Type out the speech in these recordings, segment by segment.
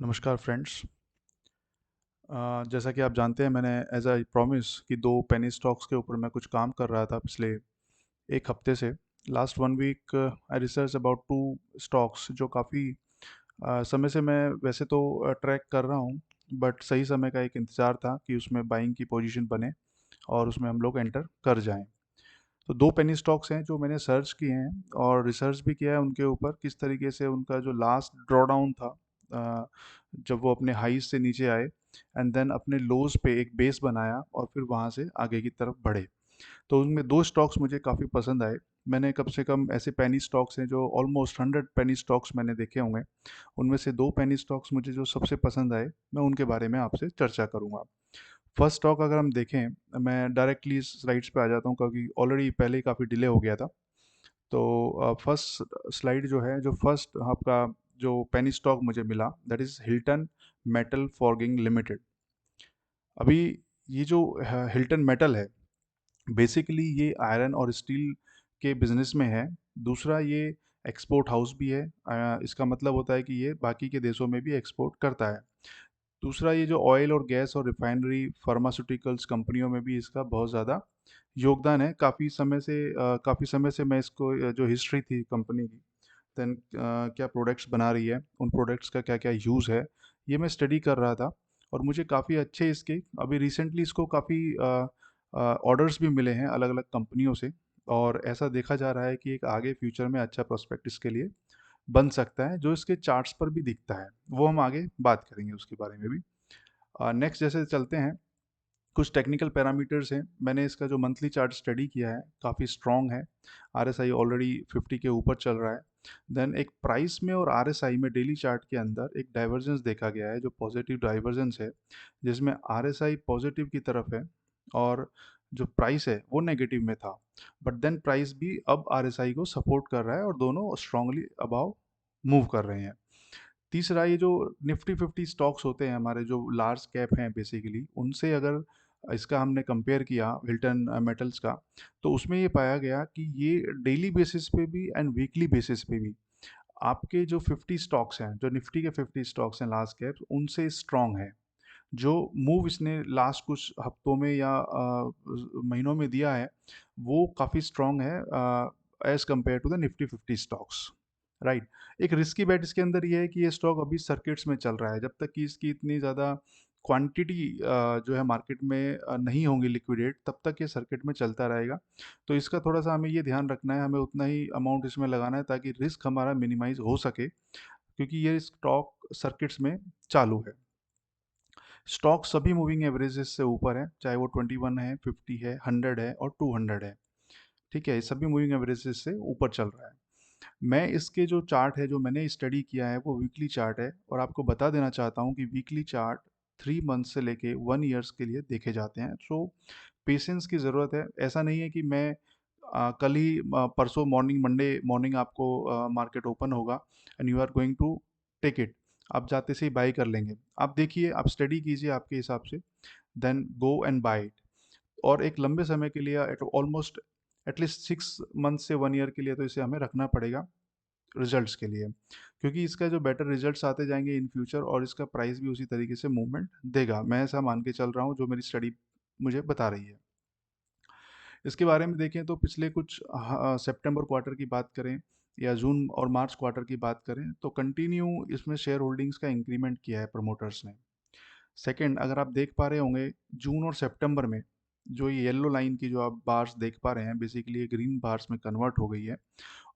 नमस्कार फ्रेंड्स। जैसा कि आप जानते हैं मैंने एज आई प्रॉमिस कि दो पेनी स्टॉक्स के ऊपर मैं कुछ काम कर रहा था पिछले एक हफ्ते से। Last one week I research about two stocks जो काफ़ी समय से मैं वैसे तो ट्रैक कर रहा हूँ, बट सही समय का एक इंतज़ार था कि उसमें बाइंग की पोजीशन बने और उसमें हम लोग एंटर कर जाएं। तो दो पेनी स्टॉक्स हैं जो मैंने सर्च किए हैं और रिसर्च भी किया है उनके ऊपर, किस तरीके से उनका जो लास्ट ड्रॉ डाउन था, अ, जब वो अपने हाईज से नीचे आए एंड देन अपने लोज पे एक बेस बनाया और फिर वहाँ से आगे की तरफ बढ़े। तो उनमें दो स्टॉक्स मुझे काफ़ी पसंद आए। मैंने कम से कम ऐसे पेनी स्टॉक्स हैं जो ऑलमोस्ट 100 पेनी स्टॉक्स मैंने देखे होंगे। उनमें से दो पेनी स्टॉक्स मुझे जो सबसे पसंद आए, मैं उनके बारे में आपसे चर्चा करूँगा। फर्स्ट स्टॉक अगर हम देखें, मैं डायरेक्टली स्लाइड्स पे आ जाता हूँ क्योंकि ऑलरेडी पहले ही काफ़ी डिले हो गया था। तो फर्स्ट स्लाइड जो है, जो फर्स्ट आपका जो पेनी स्टॉक मुझे मिला, that is Hilton metal forging limited. अभी ये जो हिल्टन मेटल है, बेसिकली ये आयरन और स्टील के बिजनेस में है। दूसरा, ये एक्सपोर्ट हाउस भी है। इसका मतलब होता है कि ये बाकी के देशों में भी एक्सपोर्ट करता है। दूसरा, ये जो ऑयल और गैस और रिफाइनरी फार्मास्यूटिकल्स कंपनियों में भी इसका बहुत ज़्यादा योगदान है। काफ़ी समय से मैं इसको जो हिस्ट्री थी कंपनी की, देन क्या प्रोडक्ट्स बना रही है, उन प्रोडक्ट्स का क्या क्या यूज़ है, ये मैं स्टडी कर रहा था। और मुझे काफ़ी अच्छे इसके अभी रिसेंटली इसको काफ़ी ऑर्डर्स भी मिले हैं अलग अलग कंपनियों से। और ऐसा देखा जा रहा है कि एक आगे फ्यूचर में अच्छा प्रोस्पेक्ट इसके लिए बन सकता है, जो इसके चार्ट्स पर भी दिखता है। वो हम आगे बात करेंगे उसके बारे में भी। नेक्स्ट जैसे चलते हैं, कुछ टेक्निकल पैरामीटर्स हैं। मैंने इसका जो मंथली चार्ट स्टडी किया है, काफ़ी स्ट्रॉन्ग है। आरएसआई ऑलरेडी 50 के ऊपर चल रहा है। देन एक प्राइस में और आरएसआई में डेली चार्ट के अंदर एक डाइवर्जेंस देखा गया है, जो पॉजिटिव डाइवर्जेंस है, जिसमें आरएसआई पॉजिटिव की तरफ है और जो प्राइस है वो नेगेटिव में था। बट देन प्राइस भी अब आरएसआई को सपोर्ट कर रहा है और दोनों स्ट्रांगली अबाव मूव कर रहे हैं। तीसरा, ये जो निफ्टी 50 स्टॉक्स होते हैं हमारे, जो लार्ज कैप हैं बेसिकली, उनसे अगर इसका हमने कंपेयर किया हिल्टन मेटल्स का, तो उसमें ये पाया गया कि ये डेली बेसिस पे भी एंड वीकली बेसिस पे भी आपके जो 50 स्टॉक्स हैं, जो निफ्टी के 50 स्टॉक्स हैं लार्ज कैप, उनसे स्ट्रांग है। जो मूव इसने लास्ट कुछ हफ्तों में या महीनों में दिया है, वो काफ़ी स्ट्रांग है as compare to the Nifty 50 stocks. Right. एक रिस्की बेट इसके अंदर ये है कि ये स्टॉक अभी सर्किट्स में चल रहा है। जब तक कि इसकी इतनी ज़्यादा क्वांटिटी जो है मार्केट में नहीं होंगी लिक्विडेट, तब तक ये सर्किट में चलता रहेगा। तो इसका थोड़ा सा हमें ये ध्यान रखना है, हमें उतना ही अमाउंट इसमें लगाना है ताकि रिस्क हमारा मिनिमाइज हो सके, क्योंकि ये स्टॉक सर्किट्स में चालू है। स्टॉक सभी मूविंग एवरेजेस से ऊपर है, चाहे वो 21 है, 50 है, 100 है और 200 है। ठीक है, ये सभी मूविंग एवरेजेस से ऊपर चल रहा है। मैं इसके जो चार्ट है, जो मैंने स्टडी किया है, वो वीकली चार्ट है और आपको बता देना चाहता हूँ कि वीकली चार्ट 3 मंथ से लेके 1 ईयर्स के लिए देखे जाते हैं। सो पेशेंस की ज़रूरत है। ऐसा नहीं है कि मैं कल ही परसों मॉर्निंग, मंडे मॉर्निंग आपको मार्केट ओपन होगा and you are going to take it, आप जाते से ही बाई कर लेंगे। आप देखिए, आप स्टडी कीजिए आपके हिसाब से, then go and buy it. और एक लंबे समय के लिए, ऑलमोस्ट एटलीस्ट 6 मंथ से 1 ईयर के लिए तो इसे हमें रखना पड़ेगा रिजल्ट्स के लिए, क्योंकि इसका जो बेटर रिजल्ट्स आते जाएंगे इन फ्यूचर और इसका प्राइस भी उसी तरीके से मूवमेंट देगा। मैं ऐसा मान के चल रहा हूँ, जो मेरी स्टडी मुझे बता रही है। इसके बारे में देखें तो पिछले कुछ सितंबर क्वार्टर की बात करें या जून और मार्च क्वार्टर की बात करें, तो कंटिन्यू इसमें शेयर होल्डिंग्स का इंक्रीमेंट किया है प्रमोटर्स ने। सेकंड, अगर आप देख पा रहे होंगे, जून और सितंबर में जो ये येलो लाइन की जो आप बार्स देख पा रहे हैं, बेसिकली ये ग्रीन बार्स में कन्वर्ट हो गई है।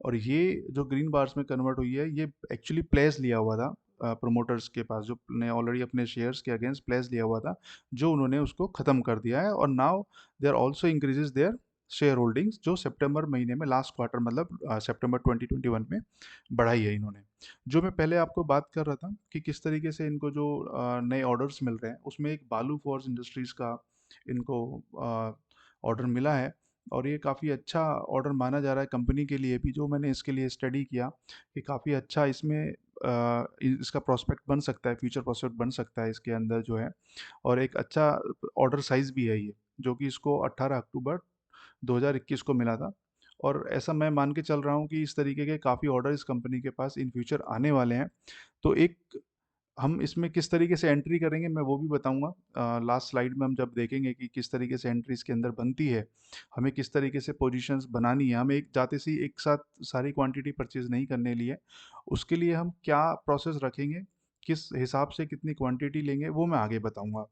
और ये जो ग्रीन बार्स में कन्वर्ट हुई है, ये एक्चुअली प्लेस लिया हुआ था प्रमोटर्स के पास, जो ने ऑलरेडी अपने शेयर्स के अगेंस्ट प्लेस लिया हुआ था, जो उन्होंने उसको ख़त्म कर दिया है। और now they are also increases their share holdings, जो सितंबर महीने में लास्ट क्वार्टर, मतलब सितंबर 2021 में बढ़ाई है इन्होंने। जो मैं पहले आपको बात कर रहा था कि किस तरीके से इनको जो नए ऑर्डर्स मिल रहे हैं, उसमें एक बालू फोर्ज इंडस्ट्रीज़ का इनको ऑर्डर मिला है। और ये काफ़ी अच्छा ऑर्डर माना जा रहा है कंपनी के लिए भी। जो मैंने इसके लिए स्टडी किया कि काफ़ी अच्छा इसमें इसका प्रोस्पेक्ट बन सकता है, फ्यूचर प्रोस्पेक्ट बन सकता है इसके अंदर जो है। और एक अच्छा ऑर्डर साइज़ भी है ये, जो कि इसको 18 अक्टूबर 2021 को मिला था। और ऐसा मैं मान के चल रहा हूँ कि इस तरीके के काफ़ी ऑर्डर इस कंपनी के पास इन फ्यूचर आने वाले हैं। तो एक हम इसमें किस तरीके से एंट्री करेंगे मैं वो भी बताऊँगा। लास्ट स्लाइड में हम जब देखेंगे कि किस तरीके से एंट्री इसके अंदर बनती है, हमें किस तरीके से पोजीशंस बनानी है, हमें एक जाते से ही एक साथ सारी क्वांटिटी परचेज़ नहीं करने लिए, उसके लिए हम क्या प्रोसेस रखेंगे, किस हिसाब से कितनी क्वांटिटी लेंगे, वो मैं आगे बताऊँगा।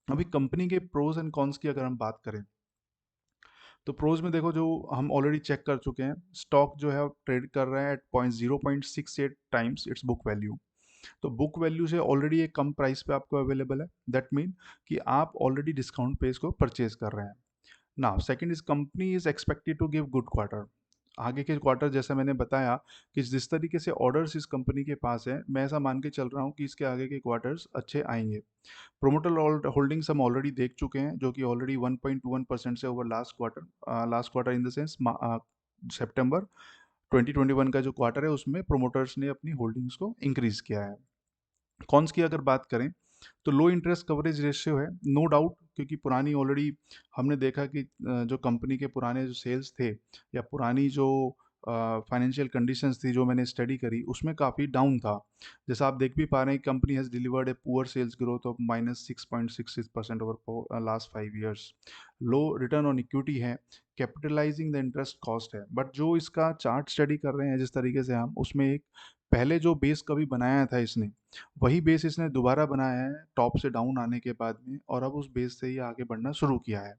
अभी कंपनी के प्रोज़ एंड कॉन्स की अगर हम बात करें, तो प्रोज़ में देखो जो हम ऑलरेडी चेक कर चुके हैं, स्टॉक जो है ट्रेड कर रहा है at 0.68 times its book value. तो बुक वैल्यू से ऑलरेडी एक कम प्राइस पे आपको अवेलेबल है। दैट मीन कि आप ऑलरेडी डिस्काउंट पे इसको परचेज कर रहे हैं। Now second is company is expected to give good quarter. आगे के क्वार्टर जैसा मैंने बताया कि जिस तरीके से ऑर्डर्स इस कंपनी के पास है, मैं ऐसा मान के चल रहा हूँ कि इसके आगे के क्वार्टर्स अच्छे आएंगे। प्रोमोटर होल्डिंग्स हम ऑलरेडी देख चुके हैं, जो कि ऑलरेडी 1.21% से over last quarter in the sense सितंबर 2021 का जो क्वार्टर है उसमें प्रोमोटर्स ने अपनी होल्डिंग्स को इंक्रीज किया है। कॉन्स की अगर बात करें तो लो इंटरेस्ट कवरेज रेशियो है, नो डाउट, क्योंकि पुरानी ऑलरेडी हमने देखा कि जो कंपनी के पुराने जो सेल्स थे या पुरानी जो फाइनेंशियल कंडीशंस थी जो मैंने स्टडी करी उसमें काफ़ी डाउन था। जैसा आप देख भी पा रहे हैं company has delivered a poor sales growth of -6.66% over last 5 years. Low return on equity है, कैपिटलाइजिंग द इंटरेस्ट कॉस्ट है, बट जो इसका चार्ट स्टडी कर रहे हैं जिस तरीके से हम उसमें एक पहले जो बेस कभी बनाया था इसने, वही बेस इसने दोबारा बनाया है टॉप से डाउन आने के बाद में, और अब उस बेस से ही आगे बढ़ना शुरू किया है।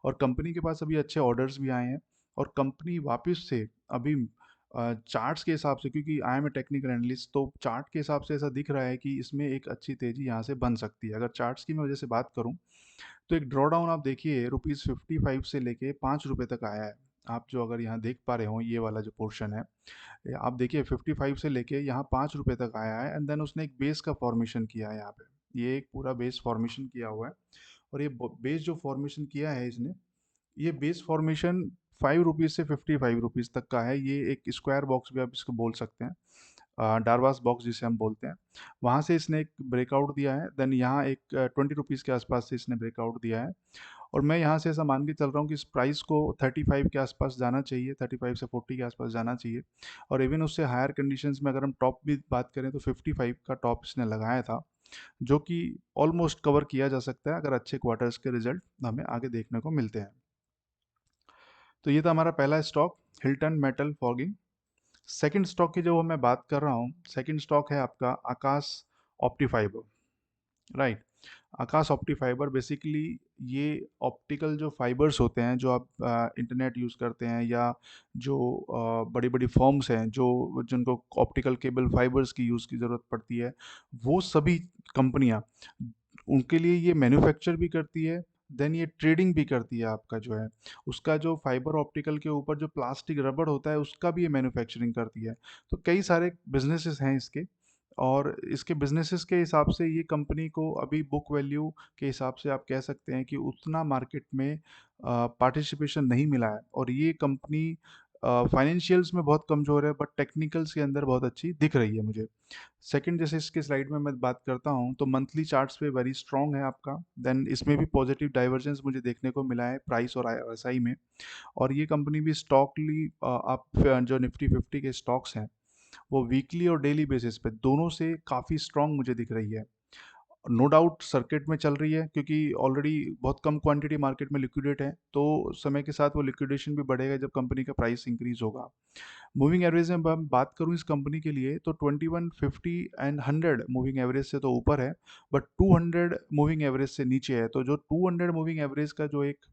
और कंपनी के पास अभी अच्छे ऑर्डर्स भी आए हैं, और कंपनी वापस से अभी चार्ट्स के हिसाब से, क्योंकि I am a technical analyst, तो चार्ट के हिसाब से ऐसा दिख रहा है कि इसमें एक अच्छी तेज़ी यहाँ से बन सकती है। अगर चार्ट्स की मैं वजह से बात करूँ तो एक ड्रॉ डाउन आप देखिए ₹55 से लेके ₹5 तक आया है। आप जो अगर यहाँ देख पा रहे हो ये वाला जो पोर्शन है, आप देखिए 55 से लेके यहाँ ₹5 तक आया है, एंड देन उसने एक बेस का फॉर्मेशन किया है यहाँ पे। ये एक पूरा बेस फॉर्मेशन किया हुआ है, और ये बेस जो फॉर्मेशन किया है इसने, ये बेस फॉर्मेशन ₹5 से ₹55 तक का है। ये एक स्क्वायर बॉक्स भी आप इसको बोल सकते हैं, डारवास बॉक्स जिसे हम बोलते हैं। वहाँ से इसने एक ब्रेकआउट दिया है, देन यहाँ एक ₹20 के आसपास से इसने ब्रेकआउट दिया है, और मैं यहाँ से ऐसा मान के चल रहा हूँ कि इस प्राइस को 35 के आसपास जाना चाहिए, 35 से 40 के आसपास जाना चाहिए। और इवन उससे हायर कंडीशंस में अगर हम टॉप भी बात करें तो 55 का टॉप इसने लगाया था, जो कि ऑलमोस्ट कवर किया जा सकता है अगर अच्छे क्वार्टर्स के रिजल्ट हमें आगे देखने को मिलते हैं। तो ये था हमारा पहला stock, Hilton metal fogging. Second stock की जो मैं बात कर रहा हूँ, सेकंड स्टॉक है आपका आकाश ऑप्टिफाइबर, राइट। आकाश ऑप्टी फाइबर बेसिकली ये ऑप्टिकल जो फाइबर्स होते हैं जो आप इंटरनेट यूज़ करते हैं, या जो बड़ी बड़ी फर्म्स हैं जो जिनको ऑप्टिकल केबल फाइबर्स की यूज़ की ज़रूरत पड़ती है, वो सभी कंपनियां उनके लिए ये मैन्युफैक्चर भी करती है, देन ये ट्रेडिंग भी करती है। आपका जो है उसका जो फाइबर ऑप्टिकल के ऊपर जो प्लास्टिक रबड़ होता है उसका भी ये मैन्युफैक्चरिंग करती है। तो कई सारे बिजनेसेस हैं इसके, और इसके बिजनेसेस के हिसाब से ये कंपनी को अभी बुक वैल्यू के हिसाब से आप कह सकते हैं कि उतना मार्केट में पार्टिसिपेशन नहीं मिला है, और ये कंपनी फाइनेंशियल्स में बहुत कमज़ोर है बट टेक्निकल्स के अंदर बहुत अच्छी दिख रही है मुझे। सेकंड, जैसे इसके स्लाइड में मैं बात करता हूँ तो मंथली चार्ट्स पे वेरी स्ट्रॉन्ग है आपका, देन इसमें भी पॉजिटिव डाइवर्जेंस मुझे देखने को मिला है प्राइस और आरएसआई में। और ये कंपनी भी स्टॉकली आप जो निफ्टी 50 के स्टॉक्स हैं वो वीकली और डेली बेसिस पे दोनों से काफ़ी स्ट्रॉन्ग मुझे दिख रही है। नो डाउट सर्किट में चल रही है क्योंकि ऑलरेडी बहुत कम क्वांटिटी मार्केट में लिक्विडेट है, तो समय के साथ वो लिक्विडेशन भी बढ़ेगा जब कंपनी का प्राइस इंक्रीज होगा। मूविंग एवरेज में मैं बात करूं इस कंपनी के लिए तो 21, 50 एंड 100 मूविंग एवरेज से तो ऊपर है, बट 200 मूविंग एवरेज से नीचे है। तो जो 200 मूविंग एवरेज का जो एक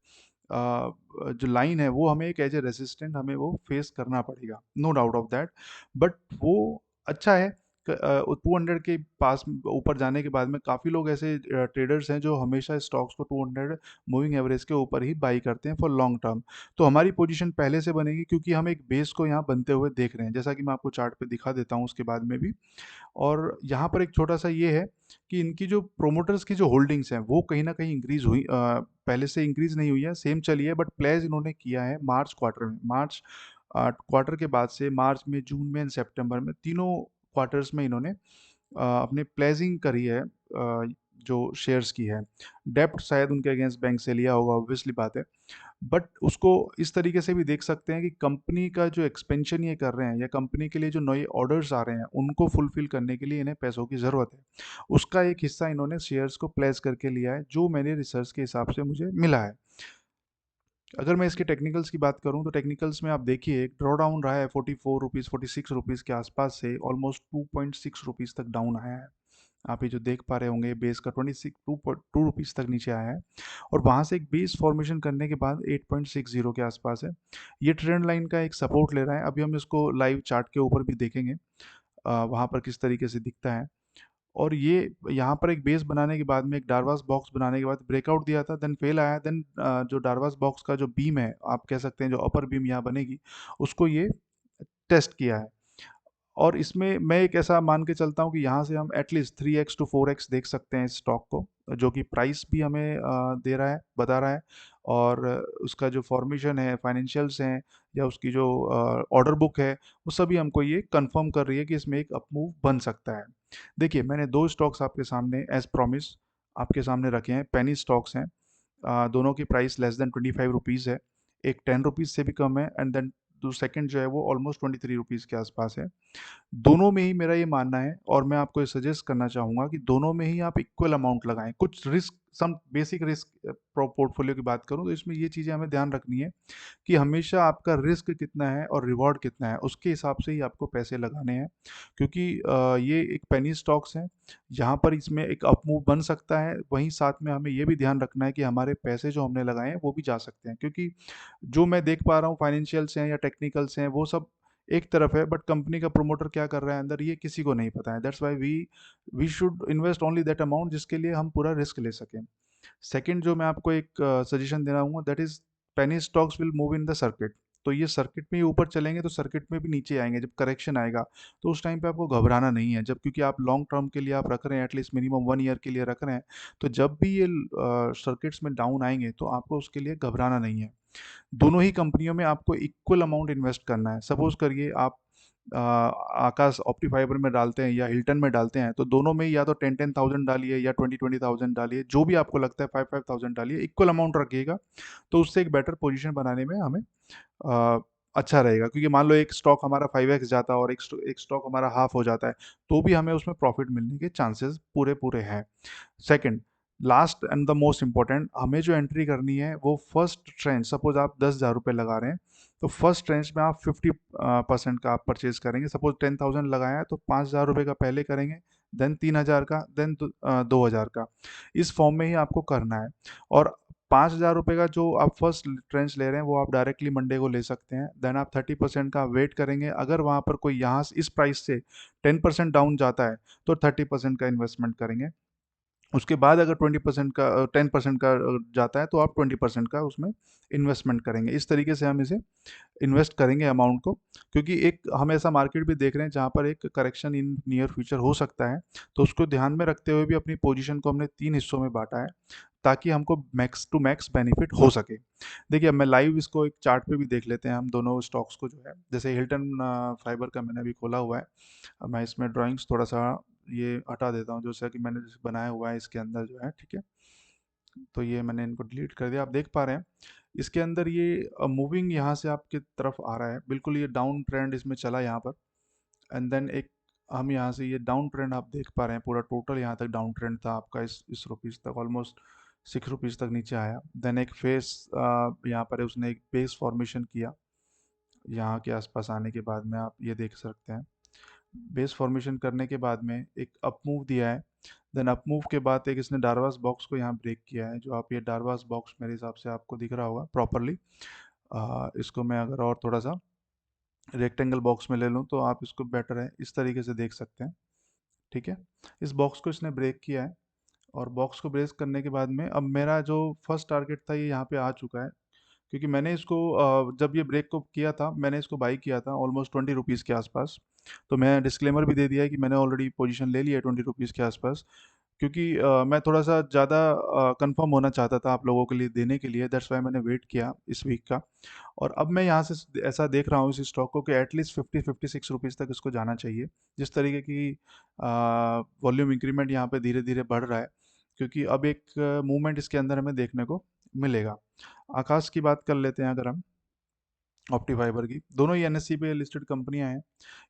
जो लाइन है वो हमें एक एज ए रेसिस्टेंट हमें वो फेस करना पड़ेगा, no doubt of that. But वो अच्छा है। 200 के पास ऊपर जाने के बाद में काफ़ी लोग ऐसे ट्रेडर्स हैं जो हमेशा स्टॉक्स को 200 मूविंग एवरेज के ऊपर ही बाई करते हैं फॉर लॉन्ग टर्म। तो हमारी पोजीशन पहले से बनेगी क्योंकि हम एक बेस को यहाँ बनते हुए देख रहे हैं, जैसा कि मैं आपको चार्ट पे दिखा देता हूँ उसके बाद में भी। और यहाँ पर एक छोटा सा ये है कि इनकी जो प्रोमोटर्स की जो होल्डिंग्स हैं वो कहीं ना कहीं इंक्रीज हुई, पहले से इंक्रीज नहीं हुई है, सेम चली है, बट प्लेज इन्होंने किया है मार्च क्वार्टर में। मार्च क्वार्टर के बाद से मार्च में, जून में एंड सितंबर में तीनों क्वार्टर्स में इन्होंने अपने प्लेजिंग करी है जो शेयर्स की है। डेब्ट शायद उनके अगेंस्ट बैंक से लिया होगा, ऑब्वियसली बात है। बट उसको इस तरीके से भी देख सकते हैं कि कंपनी का जो एक्सपेंशन ये कर रहे हैं या कंपनी के लिए जो नए ऑर्डर्स आ रहे हैं उनको फुलफिल करने के लिए इन्हें पैसों की ज़रूरत है। उसका एक हिस्सा इन्होंने शेयर्स को प्लेस करके लिया है, जो मैंने रिसर्च के हिसाब से मुझे मिला है। अगर मैं इसके टेक्निकल्स की बात करूं तो टेक्निकल्स में आप देखिए एक ड्रॉ डाउन रहा है 44 रुपीज़ 46 रुपीज़ के आसपास से ऑलमोस्ट 2.6 रुपीज़ तक डाउन आया है। आप ये जो देख पा रहे होंगे बेस का 2 रुपीज़ तक नीचे आया है, और वहाँ से एक बेस फॉर्मेशन करने के बाद 8.60 के आसपास है। ये ट्रेंड लाइन का एक सपोर्ट ले रहा है। अभी हम इसको लाइव चार्ट के ऊपर भी देखेंगे वहाँ पर किस तरीके से दिखता है। और ये यहाँ पर एक बेस बनाने के बाद में एक डारवास बॉक्स बनाने के बाद ब्रेकआउट दिया था, देन फेल आया, देन जो डारवास बॉक्स का जो बीम है, आप कह सकते हैं जो अपर बीम यहाँ बनेगी, उसको ये टेस्ट किया है। और इसमें मैं एक ऐसा मान के चलता हूँ कि यहाँ से हम एटलीस्ट 3x टू 4x देख सकते हैं इस स्टॉक को, जो कि प्राइस भी हमें दे रहा है, बता रहा है। और उसका जो फॉर्मेशन है, फाइनेंशियल्स हैं, या उसकी जो ऑर्डर बुक है, वो सभी हमको ये कंफर्म कर रही है कि इसमें एक अपमूव बन सकता है। देखिए, मैंने दो स्टॉक्स आपके सामने एज प्रॉमिस आपके सामने रखे हैं, पेनी स्टॉक्स हैं। दोनों की प्राइस लेस देन 25 रुपीज़ है। एक 10 रुपीज़ से भी कम है, एंड देन जो सेकंड जो है वो ऑलमोस्ट 23 रुपीज़ के आसपास है। दोनों में ही मेरा ये मानना है, और मैं आपको ये सजेस्ट करना चाहूँगा कि दोनों में ही आप इक्वल अमाउंट लगाएँ। कुछ risk, some basic risk portfolio की बात करूँ तो इसमें ये चीज़ें हमें ध्यान रखनी है कि हमेशा आपका रिस्क कितना है और रिवॉर्ड कितना है, उसके हिसाब से ही आपको पैसे लगाने हैं। क्योंकि ये एक पेनी स्टॉक्स हैं, यहाँ पर इसमें एक अप मूव बन सकता है, वहीं साथ में हमें ये भी ध्यान रखना है कि हमारे पैसे जो हमने लगाए हैं वो भी जा सकते हैं। क्योंकि जो मैं देख पा रहा हूँ फाइनेंशियल्स हैं या टेक्निकल्स हैं, वो सब एक तरफ है, बट कंपनी का प्रमोटर क्या कर रहा है अंदर, ये किसी को नहीं पता है। That's why we should invest only that amount जिसके लिए हम पूरा रिस्क ले सकें। सेकंड जो मैं आपको एक सजेशन देना चाहूँगा, that is penny stocks will move in the circuit. तो ये सर्किट में ही ऊपर चलेंगे तो सर्किट में भी नीचे आएंगे जब करेक्शन आएगा। तो उस टाइम पे आपको घबराना नहीं है, जब क्योंकि आप लॉन्ग टर्म के लिए आप रख रहे हैं, एटलीस्ट मिनिमम 1 ईयर के लिए रख रहे हैं। तो जब भी ये सर्किट्स में डाउन आएंगे तो आपको उसके लिए घबराना नहीं है। दोनों ही कंपनियों में आपको इक्वल अमाउंट इन्वेस्ट करना है। सपोज करिए आप आकाश ऑप्टिफाइबर में डालते हैं या हिल्टन में डालते हैं, तो दोनों में ही या तो 10,000 डालिए या 20,000 डालिए, जो भी आपको लगता है 5,000 डालिए, इक्वल अमाउंट रखिएगा। तो उससे एक बेटर पोजीशन बनाने में हमें अ, अच्छा रहेगा। क्योंकि मान लो एक स्टॉक हमारा 5x जाता है और एक स्टॉक हमारा हाफ हो जाता है, तो भी हमें उसमें प्रॉफिट मिलने के चांसेस पूरे पूरे हैं। Second, last and the most important, हमें जो एंट्री करनी है वो फर्स्ट ट्रेंच। सपोज आप 10,000 रुपये लगा रहे हैं, तो फर्स्ट ट्रेंच में आप 50% का आप परचेज करेंगे। सपोज 10,000 लगाया है तो 5,000 रुपये का पहले करेंगे, देन 3,000 का, देन 2,000 का। इस फॉर्म में ही आपको करना है। और 5,000 रुपये का जो आप फर्स्ट ट्रेंच ले रहे हैं वो आप डायरेक्टली मंडे को ले सकते हैं। देन आप 30% का वेट करेंगे, अगर वहाँ पर कोई यहाँ से इस प्राइस से 10% डाउन जाता है तो 30% का इन्वेस्टमेंट करेंगे। उसके बाद अगर 20% का 10% का जाता है तो आप 20% का उसमें इन्वेस्टमेंट करेंगे। इस तरीके से हम इसे इन्वेस्ट करेंगे अमाउंट को। क्योंकि एक हम ऐसा मार्केट भी देख रहे हैं जहाँ पर एक करेक्शन इन नियर फ्यूचर हो सकता है। तो उसको ध्यान में रखते हुए भी अपनी पोजीशन को हमने 3 हिस्सों में बाँटा है, ताकि हमको मैक्स टू मैक्स बेनिफिट हो सके। देखिए, अब मैं लाइव इसको एक चार्ट पे भी देख लेते हैं हम दोनों स्टॉक्स को जो है। जैसे हिल्टन फाइबर का मैंने अभी खोला हुआ है। अब मैं इसमें ड्राइंग्स थोड़ा-सा ये हटा देता हूँ, जैसा कि मैंने जैसे बनाया हुआ है इसके अंदर जो है, ठीक है? तो ये मैंने इनको डिलीट कर दिया। आप देख पा रहे हैं, इसके अंदर ये मूविंग यहाँ से आपकी तरफ आ रहा है। बिल्कुल ये डाउन ट्रेंड इसमें चला यहाँ पर, एंड देन एक हम यहाँ से ये डाउन ट्रेंड आप देख पा रहे हैं, पूरा टोटल यहाँ तक डाउन ट्रेंड था आपका इस रुपीज़ तक, ऑलमोस्ट 6 रुपीज़ तक नीचे आया। देन एक फेस यहाँ पर उसने एक बेस फॉर्मेशन किया। यहाँ के आसपास आने के बाद में आप ये देख सकते हैं, बेस फॉर्मेशन करने के बाद में एक अप मूव दिया है। देन अप मूव के बाद एक इसने डारवास बॉक्स को यहाँ ब्रेक किया है, जो आप ये डारवास बॉक्स मेरे हिसाब से आपको दिख रहा होगा प्रॉपरली। इसको मैं अगर और थोड़ा सा रेक्टेंगल बॉक्स में ले लूँ तो आप इसको बेटर है इस तरीके से देख सकते हैं, ठीक है? इस बॉक्स को इसने ब्रेक किया है, और बॉक्स को ब्रेक करने के बाद में अब मेरा जो फर्स्ट टारगेट था ये यहाँ पे आ चुका है। क्योंकि मैंने इसको जब ये ब्रेक को किया था, मैंने इसको बाई किया था ऑलमोस्ट 20 रुपीज़ के आसपास। तो मैं डिस्क्लेमर भी दे दिया है कि मैंने ऑलरेडी पोजीशन ले ली है 20 रुपीज़ के आसपास। क्योंकि मैं थोड़ा सा ज़्यादा कंफर्म होना चाहता था आप लोगों के लिए देने के लिए, दैट्स वाई मैंने वेट किया इस वीक का। और अब मैं यहाँ से ऐसा देख रहा हूँ इस स्टॉक को कि एटलीस्ट 50-56 रुपीज़ तक इसको जाना चाहिए। जिस तरीके की वॉल्यूम इंक्रीमेंट यहाँ पे धीरे धीरे बढ़ रहा है, क्योंकि अब एक मूवमेंट इसके अंदर हमें देखने को मिलेगा। आकाश की बात कर लेते हैं अगर हम, ऑप्टिफाइबर की, दोनों ही एनएससी पे लिस्टेड कंपनियां हैं।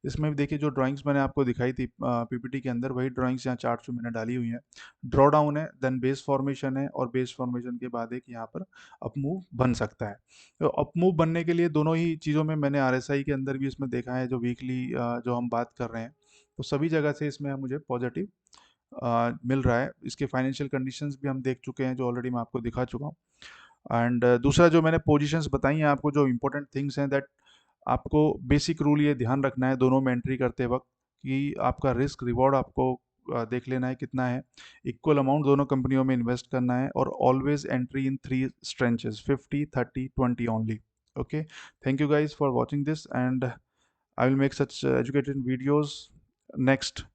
इसमें भी देखिए जो ड्राइंग्स मैंने आपको दिखाई थी पीपीटी के अंदर, वही ड्राइंग्स यहाँ चार्ट में मैंने डाली हुई हैं। ड्रॉ डाउन है, देन बेस फॉर्मेशन है, और बेस फॉर्मेशन के बाद एक यहाँ पर अप मूव बन सकता है। तो अप मूव बनने के लिए दोनों ही चीज़ों में मैंने आरएसआई के अंदर भी इसमें देखा है, जो वीकली जो हम बात कर रहे हैं, तो सभी जगह से इसमें मुझे पॉजिटिव मिल रहा है। इसके फाइनेंशियल कंडीशंस भी हम देख चुके हैं, जो ऑलरेडी मैं आपको दिखा चुका हूँ। एंड दूसरा जो मैंने पोजीशंस बताई हैं आपको, जो इंपॉर्टेंट थिंग्स हैं, दैट आपको बेसिक रूल ये ध्यान रखना है दोनों में एंट्री करते वक्त, कि आपका रिस्क रिवॉर्ड आपको देख लेना है कितना है, इक्वल अमाउंट दोनों कंपनियों में इन्वेस्ट करना है, और always entry in 3 स्ट्रेंचेस, 50, 30, 20 only. Okay, thank you guys for watching this, and I will make such educated videos next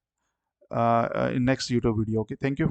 in next YouTube video. Okay, thank you.